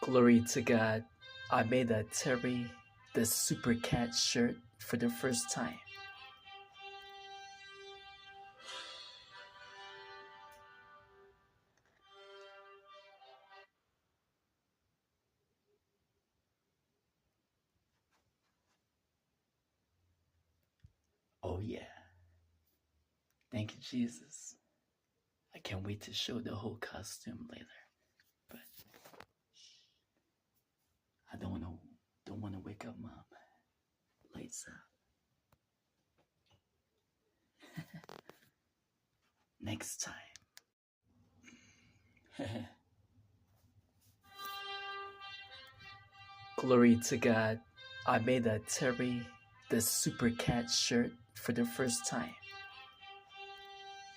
Glory to God. I made a Terry the Super Cat shirt for the first time. Oh, yeah. Thank you, Jesus. I can't wait to show the whole costume later. But I don't wanna wake up mom. Lights out. Next time. Glory to God. I made a Terry the Super Cat shirt for the first time.